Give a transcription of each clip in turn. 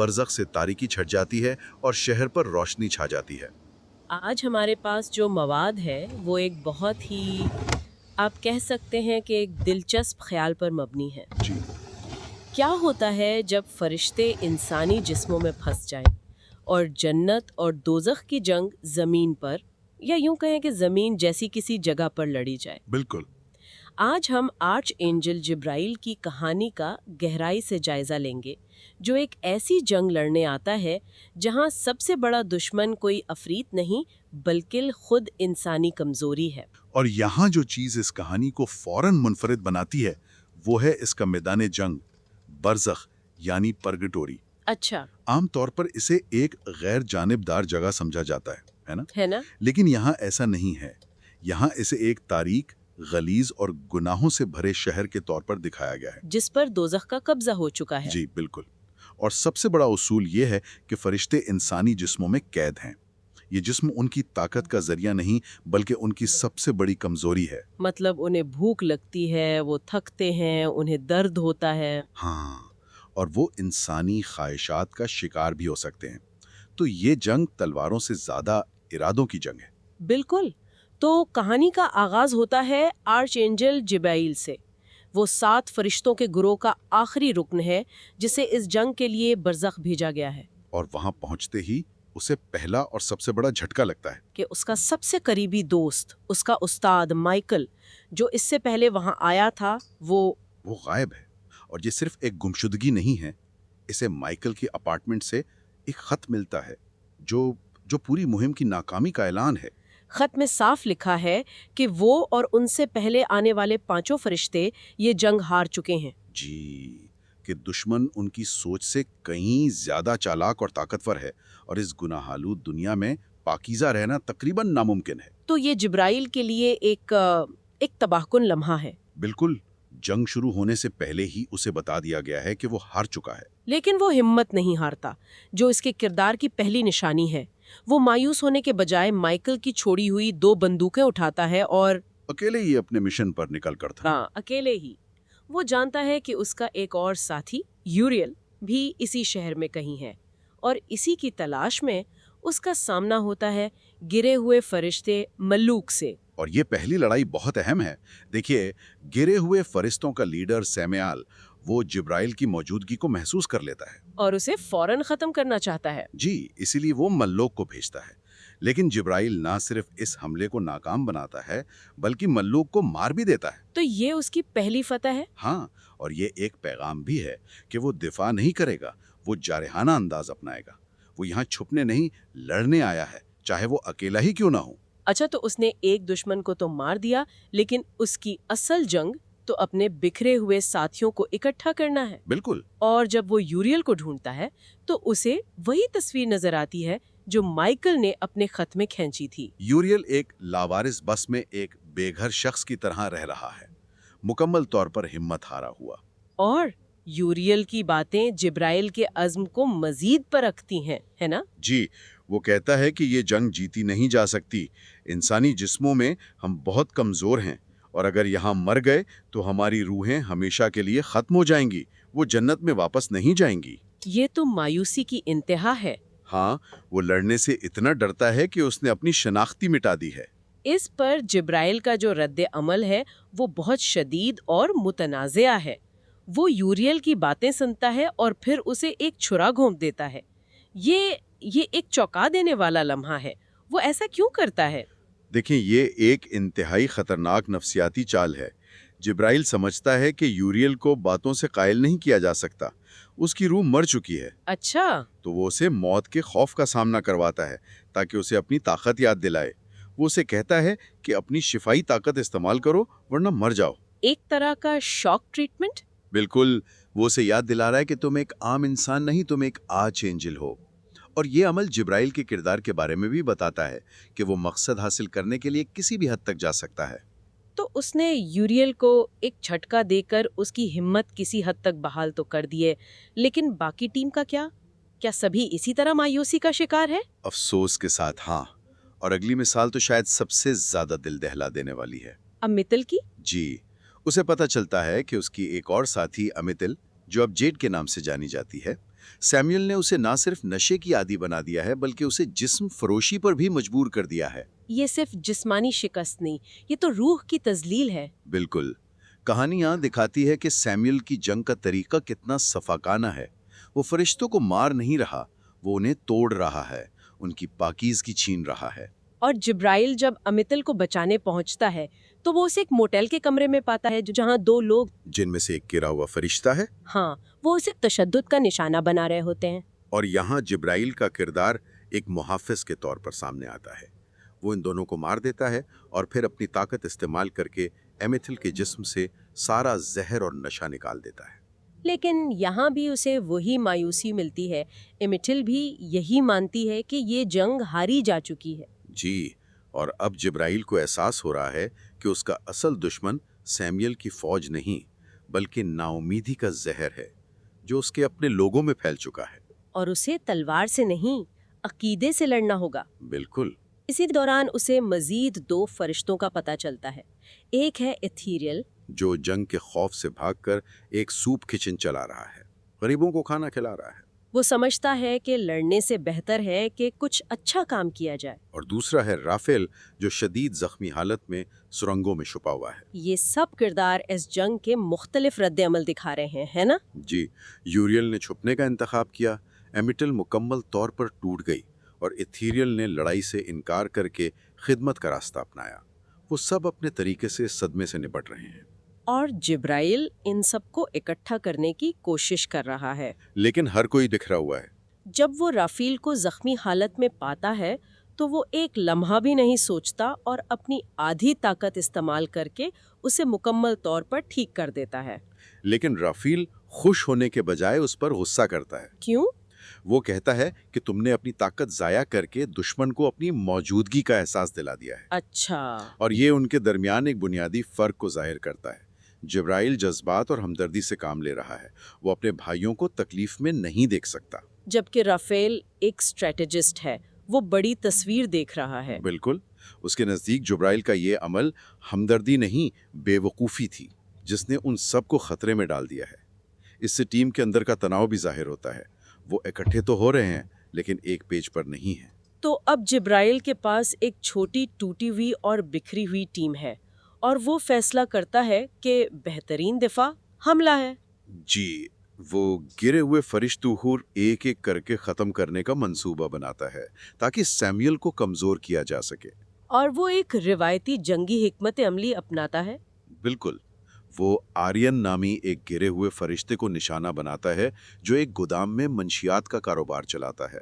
बरज़ख से तारीकी छट जाती है और शहर पर रोशनी छा जाती है। आज हमारे पास जो मवाद है वो एक बहुत ही आप कह सकते हैं कि एक दिलचस्प ख्याल पर मबनी है। जी। क्या होता है जब फरिश्ते इंसानी जिस्मों में फंस जाएं और जन्नत और दोज़ख की जंग ज़मीन पर या यूं कहें कि ज़मीन जैसी किसी जगह पर लड़ी जाए। बिल्कुल। आज हम आर्च एंजल जिब्राइल की कहानी का गहराई से जायजा लेंगे, जो एक ऐसी जंग लड़ने आता है जहां सबसे बड़ा दुश्मन कोई अफरीत नहीं बल्कि खुद इंसानी कमजोरी है। और यहाँ जो चीज़ इस कहानी को फौरन मुनफरिद बनाती है वो है इसका मैदान जंग, बरज़ख यानी परगटोरी। अच्छा। आमतौर पर इसे एक गैर जानिबदार जगह समझा जाता है ना? है ना? लेकिन यहाँ ऐसा नहीं है। यहाँ इसे एक तारीक, गलीज और गुनाहों से भरे शहर के तौर पर दिखाया गया है। जिस पर दोज़ख का कब्जा हो चुका है। जी बिल्कुल। और सबसे बड़ा उसूल ये है कि फरिश्ते इंसानी जिस्मों में कैद हैं। ये जिस्म उनकी ताकत का जरिया नहीं बल्कि उनकी सबसे बड़ी कमजोरी है। मतलब उन्हें भूख लगती है, वो थकते हैं, उन्हें दर्द होता है। हाँ, और वो इंसानी ख्वाहिशात का शिकार भी हो सकते हैं। तो ये जंग तलवारों से ज्यादा इरादों की जंग है। बिल्कुल। तो कहानी का आगाज होता है आर्च एंजल जिब्राइल से। वो 7 फरिश्तों के गुरोह का आखिरी रुकन है जिसे इस जंग के लिए बरज़ख भेजा गया है। और वहां पहुंचते ही उसे पहला और सबसे बड़ा झटका लगता है कि उसका सबसे करीबी दोस्त, उसका उस्ताद माइकल, जो इससे पहले वहां आया था, वो गायब है। और ये सिर्फ एक गुमशुदगी नहीं है, इसे माइकल की अपार्टमेंट से एक खत मिलता है जो जो पूरी मुहिम की नाकामी का ऐलान है। खत में साफ लिखा है कि वो और उनसे पहले आने वाले 5 फरिश्ते ये जंग हार चुके हैं। जी, कि दुश्मन उनकी सोच से कहीं ज्यादा चालाक और ताकतवर है और इस गुनाहालूद दुनिया में पाकीज़ा रहना तकरीबन नामुमकिन है। तो ये जिब्राइल के लिए एक तबाहकुन लम्हा है। बिल्कुल। जंग शुरू होने से पहले ही उसे बता दिया गया है कि वो हार चुका है। लेकिन वो हिम्मत नहीं हारता, जो इसके किरदार की पहली निशानी है। वो मायूस होने के बजाय माइकल की छोड़ी हुई 2 बंदूकें उठाता है और अकेले ही अपने मिशन पर निकल कर था। हाँ, अकेले ही। वो जानता है कि उसका एक और साथी यूरियल भी इसी शहर में कहीं है और इसी की तलाश में उसका सामना होता है गिरे हुए फरिश्ते मल्लूक से। और ये पहली लड़ाई बहुत अहम है। देखिए, गिरे हुए फरिश्तों का लीडर सैम्याल वो जिब्राइल की मौजूदगी को महसूस कर लेता है। और उसे फौरन खत्म करना चाहता है। जी, इसीलिए वो मल्लोक को भेजता है। लेकिन जिब्राइल ना सिर्फ इस हमले को नाकाम बनाता है बल्कि मल्लूक को मार भी देता है। तो ये उसकी पहली फतह है। हाँ, और ये एक पैगाम भी है कि वो दिफा नहीं करेगा, वो जारहाना अंदाज अपनाएगा। वो यहाँ छुपने नहीं, लड़ने आया है, चाहे वो अकेला ही क्यों ना हो। अच्छा, तो उसने एक दुश्मन को तो मार दिया, लेकिन उसकी असल जंग तो अपने बिखरे हुए साथियों को इकट्ठा करना है। बिल्कुल। और जब वो यूरियल को ढूंढता है तो उसे वही तस्वीर नजर आती है जो माइकल ने अपने खत में खींची थी। यूरियल एक लावारिस बस में एक बेघर शख्स की तरह रह रहा है, मुकम्मल तौर पर हिम्मत हारा हुआ। और यूरियल की बातें जिब्राइल के अज़्म को मजीद परखती हैं, है ना? जी, वो कहता है कि ये जंग जीती नहीं जा सकती। इंसानी जिस्मों में हम बहुत कमज़ोर हैं और अगर यहाँ मर गए तो हमारी रूहें हमेशा के लिए ख़त्म हो जाएंगी, वो जन्नत में वापस नहीं जाएंगी। ये तो मायूसी की इंतहा है। हाँ, वो लड़ने से इतना डरता है कि उसने अपनी शनाख्ती मिटा दी है। इस पर जिब्राइल का जो रद्द अमल है वो बहुत शदीद और मुतनाज़िया है। वो यूरियल की बातें सुनता है और फिर उसे एक छुरा घोंप देता है। ये एक चौंका देने वाला लम्हा है। वो ऐसा क्यों करता है? देखिए, ये एक इंतहाई खतरनाक नफसियाती चाल है। जिब्राइल समझता है कि यूरियल को बातों से कायल नहीं किया जा सकता, उसकी रूह मर चुकी है। अच्छा। तो वो उसे मौत के खौफ का सामना करवाता है ताकि उसे अपनी ताकत याद दिलाए। वो उसे कहता है कि अपनी शिफाई ताकत इस्तेमाल करो वरना मर जाओ। एक तरह का शॉक ट्रीटमेंट। बिल्कुल। वो उसे याद दिला रहा है कि तुम एक आम इंसान नहीं, तुम एक आर्च एंजल हो। और ये अमल जिब्राइल के किरदार के बारे में भी बताता है कि वो मकसद हासिल करने के लिए किसी भी हद तक जा सकता है। तो उसने यूरियल को एक झटका देकर उसकी हिम्मत किसी हद तक बहाल तो कर दिए, लेकिन बाकी टीम का क्या? क्या सभी इसी तरह मायूसी का शिकार है? अफसोस के साथ हाँ। और अगली मिसाल तो शायद सबसे ज्यादा दिल दहला देने वाली है। अमितल की? जी, उसे पता चलता है कि उसकी एक और साथी अमितिल, जो अब जेड के नाम से जानी जाती है, सैमुअल ने उसे ना सिर्फ नशे की आदी बना दिया है बल्कि उसे जिस्म फरोशी पर भी मजबूर कर दिया है। ये सिर्फ जिस्मानी शिकस्त नहीं, ये तो रूह की तजलील है। बिल्कुल। कहानियां दिखाती है कि सैमुअल की जंग का तरीका कितना सफाकाना है। वो फरिश्तों को मार नहीं रहा, वो उन्हें तोड़ रहा है, उनकी पाकीज़गी छीन रहा है। और जिब्राइल जब अमितल को बचाने पहुंचता है तो वो उसे एक मोटेल के कमरे में पाता है जहां दो लोग, जिनमें से एक गिरा हुआ फरिश्ता है। हाँ, वो उसे तशद्दुद का निशाना बना रहे होते हैं। और यहाँ जिब्राइल का किरदार एक मुहाफिज के तौर पर सामने आता है। वो इन दोनों को मार देता है और फिर अपनी ताकत इस्तेमाल करके एमिथिल के जिस्म से सारा जहर और नशा निकाल देता है। लेकिन यहाँ भी उसे वही मायूसी मिलती है। एमिटिल भी यही मानती है कि ये जंग हारी जा चुकी है। जी, और अब जिब्राइल को एहसास हो रहा है कि उसका असल दुश्मन सैमुअल की फौज नहीं बल्कि नाउमीदी का जहर है जो उसके अपने लोगों में फैल चुका है। और उसे तलवार से नहीं, अकीदे से लड़ना होगा। बिल्कुल। इसी दौरान उसे मजीद दो फरिश्तों का पता चलता है। एक है इथीरियल, जो जंग के खौफ से भागकर एक सूप किचन चला रहा है, गरीबों को खाना खिला रहा है। वो समझता है कि लड़ने से बेहतर है कि कुछ अच्छा काम किया जाए। और दूसरा है राफेल, जो शदीद जख्मी हालत में सुरंगों में छुपा हुआ है। ये सब किरदार इस जंग के मुख्तलिफ रद्द अमल दिखा रहे हैं, है ना? जी, यूरियल ने छुपने का इंतखाब किया, एमिटल मुकम्मल तौर पर टूट गई और इथीरियल ने लड़ाई से इनकार करके खिदमत का रास्ता अपनाया। वो सब अपने तरीके से सदमे से निपट रहे हैं। और जिब्राइल इन सबको इकट्ठा करने की कोशिश कर रहा है। लेकिन हर कोई दिखरा हुआ है। जब वो राफील को जख्मी हालत में पाता है तो वो एक लम्हा भी नहीं सोचता और अपनी आधी ताकत इस्तेमाल करके उसे मुकम्मल तौर पर ठीक कर देता है। लेकिन राफील खुश होने के बजाय उस पर गुस्सा करता है। क्यों? वो कहता है कि तुमने अपनी ताकत जाया करके दुश्मन को अपनी मौजूदगी का एहसास दिला दिया है। अच्छा। और ये उनके दरमियान एक बुनियादी फर्क को जाहिर करता है। जिब्राइल जज्बात और हमदर्दी से काम ले रहा है, वो अपने भाइयों को तकलीफ में नहीं देख सकता। जबकि राफेल एक स्ट्रेटेजिस्ट है, वो बड़ी तस्वीर देख रहा है। बिल्कुल। उसके नज़दीक जिब्राइल का ये अमल हमदर्दी नहीं, बेवकूफ़ी थी, जिसने उन सब को खतरे में डाल दिया है। इससे टीम के अंदर का तनाव भी जाहिर होता है। वो इकट्ठे तो हो रहे हैं लेकिन एक पेज पर नहीं है। तो अब जिब्राइल के पास एक छोटी टूटी हुई और बिखरी हुई टीम है और वो फैसला करता है कि बेहतरीन दिफा हमला है। जी, वो गिरे हुए फरिश्तूहूर एक एक करके ख़त्म करने का मंसूबा बनाता है ताकि सैमुअल को कमज़ोर किया जा सके। और वो एक रिवायती जंगी हिकमत अमली अपनाता है। बिल्कुल। वो आर्यन नामी एक गिरे हुए फरिश्ते को निशाना बनाता है जो एक गोदाम में मंशियात का कारोबार चलाता है।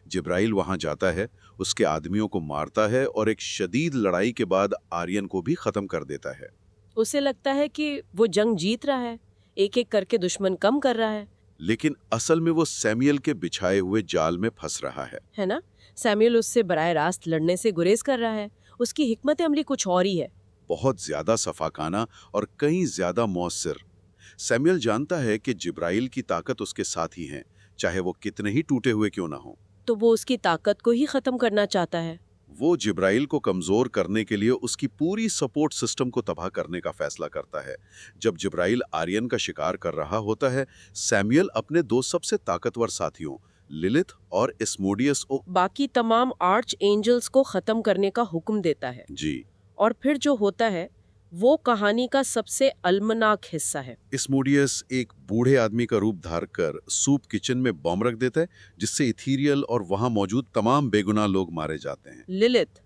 जिब्राइल वहां जाता है, उसके आदमियों को मारता है और एक शदीद लड़ाई के बाद आर्यन को भी ख़त्म कर देता है। उसे लगता है कि वो जंग जीत रहा है, एक एक करके दुश्मन कम कर रहा है। लेकिन असल में वो सैमुअल के बिछाए हुए जाल में फंस रहा है ना? सैमुअल उससे बराह रास्त लड़ने से गुरेज कर रहा है। उसकी हिकमत अमली कुछ और ही है। बहुत ज्यादा सफाकाना और कहीं ज्यादा मौसर। सैमुअल जानता है कि जिब्राइल की ताकत उसके साथ ही है, चाहे वो कितने ही टूटे हुए क्यों ना हो। तो वो उसकी ताकत को ही खत्म करना चाहता है। वो जिब्राइल को कमजोर करने के लिए उसकी पूरी सपोर्ट सिस्टम को तबाह करने का फैसला करता है। जब जिब्राइल आर्यन का शिकार कर रहा होता है, सैमुअल अपने दो सबसे ताकतवर साथियों लिलिथ और एस्मोडियस को बाकी तमाम आर्च एंजल्स को खत्म करने का हुक्म देता है। जी, और फिर जो होता है वो कहानी का सबसे अलमनाक हिस्सा है। एस्मोडियस एक बूढ़े आदमी का रूप धार कर सूप किचन में बॉम्ब रख देता है, जिससे इथीरियल और वहां मौजूद तमाम बेगुनाह लोग मारे जाते हैं। लिलिथ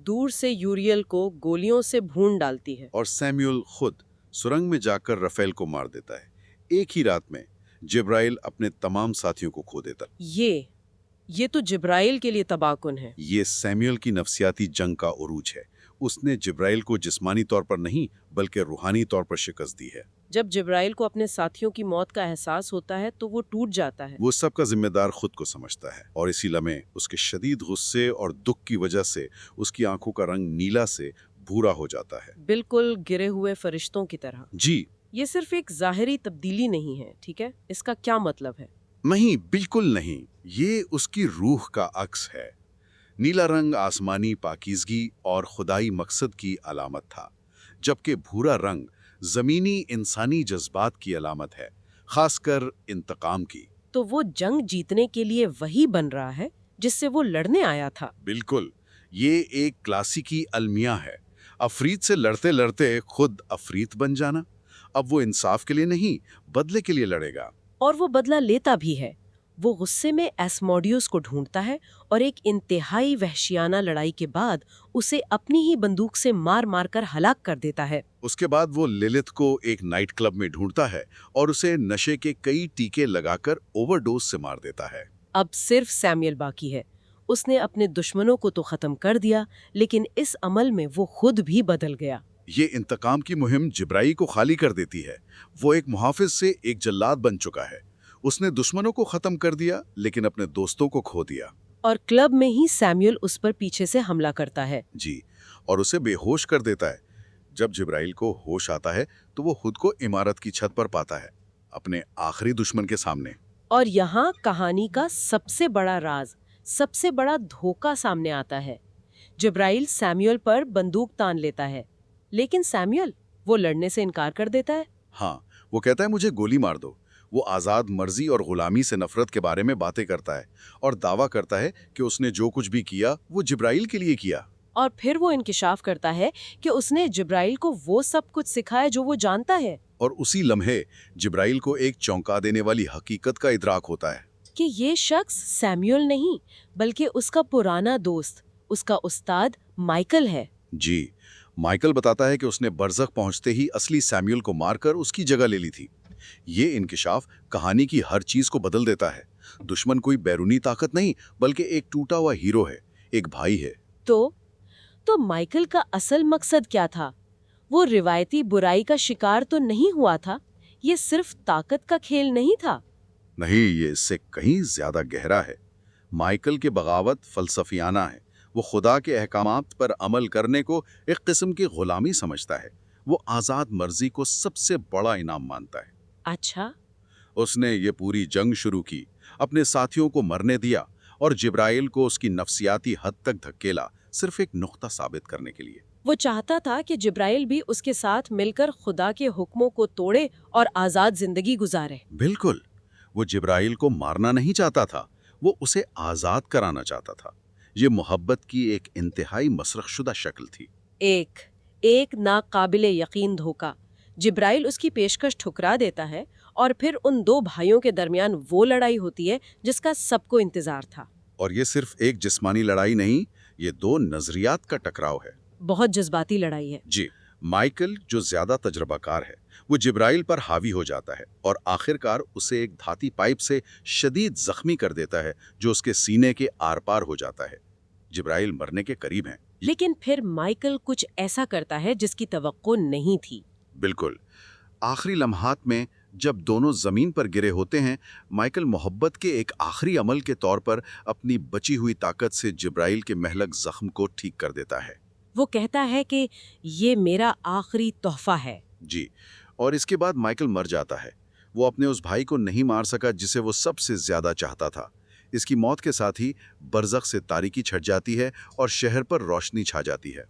दूर से यूरियल को गोलियों से भून डालती है। और सैमुअल खुद सुरंग में जाकर रफेल को मार देता है। एक ही रात में जिब्राइल अपने तमाम साथियों को खो देता। ये तो जिब्राइल के लिए तबाहकुन है। ये सैमुअल की नफसियाती जंग का उरूज है। उसने जिब्राइल को जिस्मानी तौर पर नहीं बल्कि रूहानी तौर पर शिकस्त दी है। जब जिब्राइल को अपने साथियों की मौत का एहसास होता है तो वो टूट जाता है। वो सबका जिम्मेदार खुद को समझता है और इसी लम्हे उसके शदीद गुस्से और दुख की वजह से उसकी आंखों का रंग नीला से भूरा हो जाता है, बिल्कुल गिरे हुए फरिश्तों की तरह। जी ये सिर्फ एक जाहिरी तब्दीली नहीं है, ठीक है? इसका क्या मतलब है? नहीं, बिल्कुल नहीं। ये उसकी रूह का अक्स है। नीला रंग आसमानी पाकीज़गी और खुदाई मकसद की अलामत था, जबकि भूरा रंग ज़मीनी इंसानी जज्बात की अलामत है, खासकर इंतकाम की। تو وہ جنگ جیتنے کے لیے وہی بن رہا ہے جس سے وہ لڑنے آیا تھا۔ بالکل، یہ ایک کلاسیکی المیہ ہے، افریط سے لڑتے لڑتے خود افریط بن جانا۔ اب وہ انصاف کے لیے نہیں، بدلے کے لیے لڑے گا۔ اور وہ بدلہ لیتا بھی ہے۔ وہ غصے میں ایسموڈیوس کو ڈھونڈتا ہے اور ایک انتہائی وحشیانہ لڑائی کے بعد اسے اپنی ہی بندوق سے مار مار کر ہلاک کر دیتا ہے۔ اس کے بعد وہ للت کو ایک نائٹ کلب میں ڈھونڈتا ہے اور اسے نشے کے کئی ٹیکے لگا کر اوور ڈوز سے مار دیتا ہے۔ اب صرف سیمیل باقی ہے۔ اس نے اپنے دشمنوں کو تو ختم کر دیا، لیکن اس عمل میں وہ خود بھی بدل گیا۔ یہ انتقام کی مہم جبرائیل کو خالی کر دیتی ہے۔ وہ ایک محافظ سے ایک جلاد بن چکا ہے۔ اس نے دشمنوں کو ختم کر دیا لیکن اپنے دوستوں کو کھو دیا۔ اور کلب میں ہی سیمیل اس پر پیچھے سے حملہ کرتا ہے۔ جی، اور اسے بے ہوش کر دیتا ہے۔ جب جبرائیل کو ہوش آتا ہے تو وہ خود کو عمارت کی چھت پر پاتا ہے، اپنے آخری دشمن کے سامنے۔ اور یہاں کہانی کا سب سے بڑا راز، سب سے بڑا دھوکہ سامنے آتا ہے۔ جبرائیل سیمیل پر بندوق تان لیتا ہے، لیکن سیمیل وہ لڑنے سے انکار کر دیتا ہے۔ ہاں، وہ کہتا ہے مجھے گولی مار دو۔ وہ آزاد مرضی اور غلامی سے نفرت کے بارے میں باتیں کرتا ہے اور دعویٰ کرتا ہے کہ اس نے جو کچھ بھی کیا وہ جبرائیل کے لیے کیا۔ اور پھر وہ انکشاف کرتا ہے کہ اس نے جبرائیل کو وہ سب کچھ سکھایا جو وہ جانتا ہے۔ اور اسی لمحے جبرائیل کو ایک چونکا دینے والی حقیقت کا ادراک ہوتا ہے کہ یہ شخص سیمیل نہیں بلکہ اس کا پرانا دوست، اس کا استاد مائیکل ہے۔ جی، مائیکل بتاتا ہے کہ اس نے برزخ پہنچتے ہی اصلی سیمیل کو مار کر اس کی جگہ لے لی تھی۔ یہ انکشاف کہانی کی ہر چیز کو بدل دیتا ہے۔ دشمن کوئی بیرونی طاقت نہیں بلکہ ایک ٹوٹا ہوا ہیرو ہے، ایک بھائی ہے۔ تو مائیکل کا اصل مقصد کیا تھا؟ وہ روایتی برائی کا شکار تو نہیں ہوا تھا؟ یہ صرف طاقت کا کھیل نہیں تھا؟ نہیں، یہ اس سے کہیں زیادہ گہرا ہے۔ مائیکل کی بغاوت فلسفیانہ ہے۔ وہ خدا کے احکامات پر عمل کرنے کو ایک قسم کی غلامی سمجھتا ہے۔ وہ آزاد مرضی کو سب سے بڑا انعام مانتا ہے۔ اچھا۔ اس نے یہ پوری جنگ شروع کی، اپنے ساتھیوں کو مرنے دیا اور جبرائیل کو اس کی نفسیاتی حد تک دھکیلا، صرف ایک نقطہ ثابت کرنے کے لیے۔ وہ چاہتا تھا کہ جبرائیل بھی اس کے ساتھ مل کر خدا کے حکموں کو توڑے اور آزاد زندگی گزارے۔ بالکل۔ وہ جبرائیل کو مارنا نہیں چاہتا تھا، وہ اسے آزاد کرانا چاہتا تھا۔ یہ محبت کی ایک انتہائی مسرح شدہ شکل تھی۔ ایک ناقابل یقین دھوکہ۔ جبرائیل اس کی پیشکش ٹھکرا دیتا ہے اور پھر ان دو بھائیوں کے درمیان وہ لڑائی ہوتی ہے جس کا سب کو انتظار تھا۔ اور یہ صرف ایک جسمانی لڑائی نہیں، یہ دو نظریات کا ٹکراؤ ہے۔ بہت جذباتی لڑائی ہے۔ جی، مائیکل جو زیادہ تجربہ کار ہے وہ جبرائیل پر حاوی ہو جاتا ہے اور آخر کار اسے ایک دھاتی پائپ سے شدید زخمی کر دیتا ہے جو اس کے سینے کے آر پار ہو جاتا ہے۔ جبرائیل مرنے کے قریب ہیں۔ لیکن پھر مائیکل کچھ ایسا کرتا ہے جس کی توقع نہیں تھی۔ بالکل، آخری لمحات میں جب دونوں زمین پر گرے ہوتے ہیں، مائیکل محبت کے ایک آخری عمل کے طور پر اپنی بچی ہوئی طاقت سے جبرائیل کے مہلک زخم کو ٹھیک کر دیتا ہے۔ وہ کہتا ہے کہ یہ میرا آخری تحفہ ہے۔ جی، اور اس کے بعد مائیکل مر جاتا ہے۔ وہ اپنے اس بھائی کو نہیں مار سکا جسے وہ سب سے زیادہ چاہتا تھا۔ اس کی موت کے ساتھ ہی برزخ سے تاریکی چھٹ جاتی ہے اور شہر پر روشنی چھا جاتی ہے۔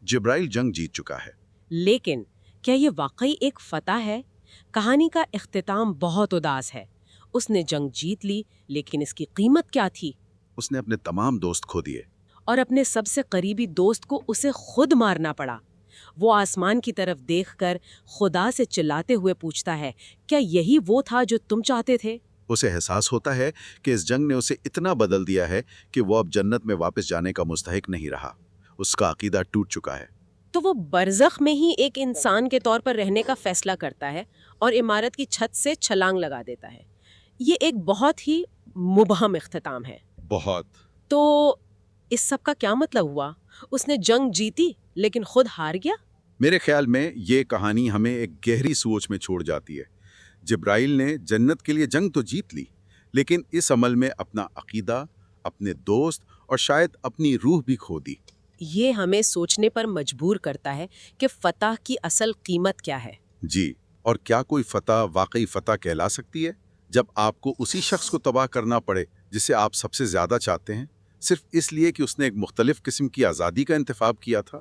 جبرائیل جنگ جیت چکا ہے۔ لیکن کیا یہ واقعی ایک فتح ہے؟ کہانی کا اختتام بہت اداس ہے۔ اس نے جنگ جیت لی، لیکن اس کی قیمت کیا تھی؟ اس نے اپنے تمام دوست کھو دیے۔ اور اپنے سب سے قریبی دوست کو اسے خود مارنا پڑا۔ وہ آسمان کی طرف دیکھ کر خدا سے چلاتے ہوئے پوچھتا ہے، کیا یہی وہ تھا جو تم چاہتے تھے؟ اسے احساس ہوتا ہے کہ اس جنگ نے اسے اتنا بدل دیا ہے کہ وہ اب جنت میں واپس جانے کا مستحق نہیں رہا۔ اس کا عقیدہ ٹوٹ چکا ہے۔ تو وہ برزخ میں ہی ایک انسان کے طور پر رہنے کا فیصلہ کرتا ہے اور عمارت کی چھت سے چھلانگ لگا دیتا ہے۔ یہ ایک بہت ہی مبہم اختتام ہے۔ بہت۔ تو اس سب کا کیا مطلب ہوا؟ اس نے جنگ جیتی لیکن خود ہار گیا؟ میرے خیال میں یہ کہانی ہمیں ایک گہری سوچ میں چھوڑ جاتی ہے۔ جبرائیل نے جنت کے لیے جنگ تو جیت لی، لیکن اس عمل میں اپنا عقیدہ، اپنے دوست اور شاید اپنی روح بھی کھو دی۔ یہ ہمیں سوچنے پر مجبور کرتا ہے کہ فتح کی اصل قیمت کیا ہے۔ جی، اور کیا کوئی فتح واقعی فتح کہلا سکتی ہے جب آپ کو اسی شخص کو تباہ کرنا پڑے جسے آپ سب سے زیادہ چاہتے ہیں، صرف اس لیے کہ اس نے ایک مختلف قسم کی آزادی کا انتخاب کیا تھا؟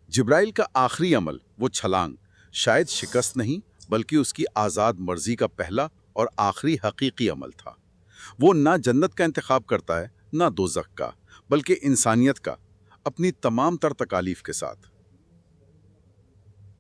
جبرائیل کا آخری عمل، وہ چھلانگ، شاید شکست نہیں بلکہ اس کی آزاد مرضی کا پہلا اور آخری حقیقی عمل تھا۔ وہ نہ جنت کا انتخاب کرتا ہے نہ دوزخ کا، بلکہ انسانیت کا، اپنی تمام تر تکالیف کے ساتھ۔